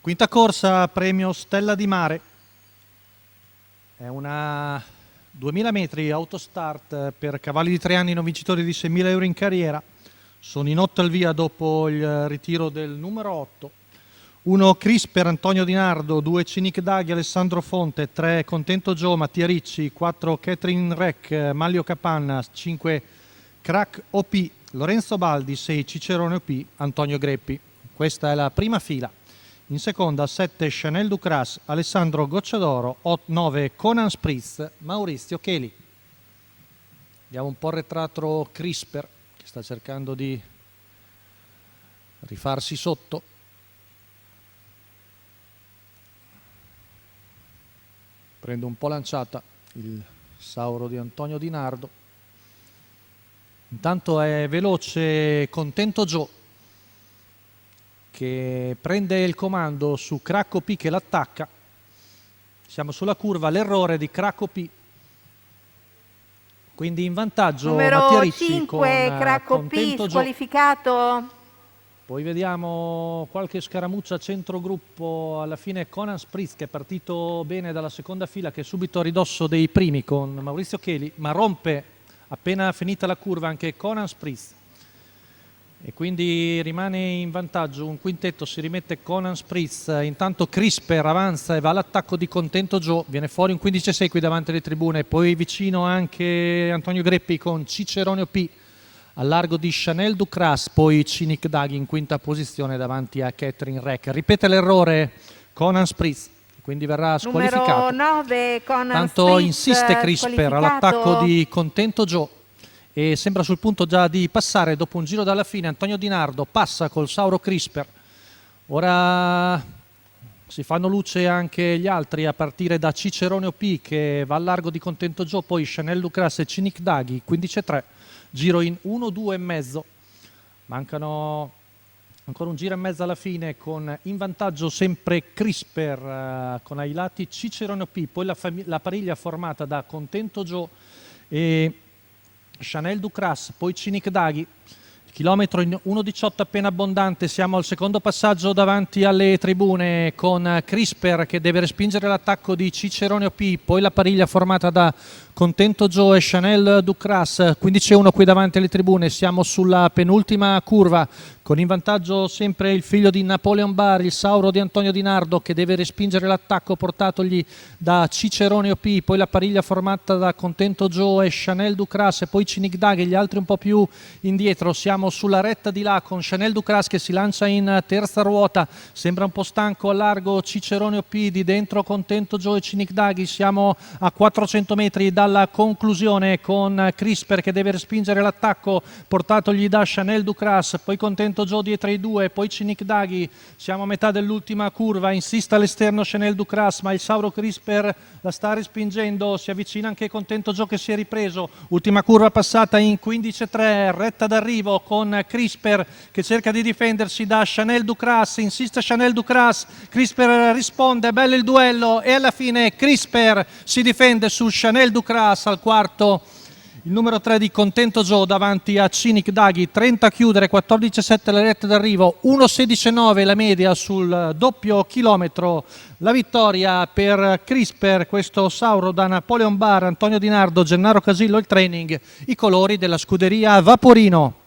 Quinta corsa, premio Stella di Mare. È una 2000 metri autostart per cavalli di 3 anni non vincitori di 6.000 euro in carriera. Sono in 8 al via dopo il ritiro del numero 8. 1 Crisper, Antonio Di Nardo, 2 Cinic Daghi, Alessandro Fonte, 3 Contento Joe, Mattia Ricci, 4 Catherine Rec, Maglio Capanna, 5 Crack OP, Lorenzo Baldi, 6 Cicerone OP, Antonio Greppi. Questa è la prima fila. In seconda 7 Chanel Ducras, Alessandro Gocciadoro, 9 Conan Spritz, Maurizio Cheli. Vediamo un po' il retratro Crisper che sta cercando di rifarsi sotto. Prende un po' lanciata il Sauro di Antonio Di Nardo. Intanto è veloce Contento Joe, che prende il comando su Cracco P che l'attacca. Siamo sulla curva, l'errore di Cracco P. Quindi in vantaggio Mattia Ricci 5, con Cracco P Contento Joe. squalificato. Poi vediamo qualche scaramuccia a centrogruppo, alla fine Conan Spritz che è partito bene dalla seconda fila, che è subito a ridosso dei primi con Maurizio Cheli, ma rompe appena finita la curva anche Conan Spritz. E quindi rimane in vantaggio un quintetto, si rimette Conan Spritz, intanto Crisper avanza e va all'attacco di Contento Joe, viene fuori un 15-6 qui davanti alle tribune, poi vicino anche Antonio Greppi con Cicerone OP, al largo di Chanel Ducras, poi Cinic Daghi in quinta posizione davanti a Catherine Rec. Ripete l'errore Conan Spritz, quindi verrà squalificato. Numero 9 Conan Tanto Spritz, insiste Crisper all'attacco di Contento Joe e sembra sul punto già di passare dopo un giro dalla fine. Antonio Di Nardo passa col Sauro Crisper. Ora si fanno luce anche gli altri a partire da Cicerone OP che va al largo di Contento Joe, poi Chanel Ducras e Cinic Daghi, 15-3. Giro in 1-2 e mezzo, mancano ancora un giro e mezzo alla fine con in vantaggio sempre Crisper con ai lati Cicerone OP, poi la pariglia formata da Contento Joe e Chanel Ducras, poi Cinic Daghi. Chilometro in 1.18 appena abbondante, siamo al secondo passaggio davanti alle tribune con Crisper che deve respingere l'attacco di Cicerone OP, poi la pariglia formata da Contento Joe e Chanel Ducras, 15-1 qui davanti alle tribune, siamo sulla penultima curva con in vantaggio sempre il figlio di Napoleon Bar, il Sauro di Antonio Di Nardo che deve respingere l'attacco portatogli da Cicerone OP, poi la pariglia formata da Contento Joe e Chanel Ducras e poi Cinic Daghi, gli altri un po' più indietro. Siamo sulla retta di là con Chanel Ducras che si lancia in terza ruota, sembra un po' stanco, a largo Cicerone OP, di dentro Contento Joe e Cinic Daghi. Siamo a 400 metri dalla conclusione con Crisper che deve respingere l'attacco portatogli da Chanel Ducras, poi Contento Joe dietro i due, poi Cinic Daghi. Siamo a metà dell'ultima curva, insiste all'esterno Chanel Ducras ma il Sauro Crisper la sta respingendo, si avvicina anche Contento Joe che si è ripreso. Ultima curva passata in 15-3, retta d'arrivo con Crisper che cerca di difendersi da Chanel Ducras, insiste Chanel Ducras, Crisper risponde, bello il duello e alla fine Crisper si difende su Chanel Ducras al quarto. Il numero 3 di Contento Joe davanti a Cinic Daghi, 30 a chiudere, 14-7 la retta d'arrivo, 1-16-9 la media sul doppio chilometro. La vittoria per Crisper, questo Sauro da Napoleon Bar, Antonio Di Nardo, Gennaro Casillo il training, i colori della scuderia Vaporino.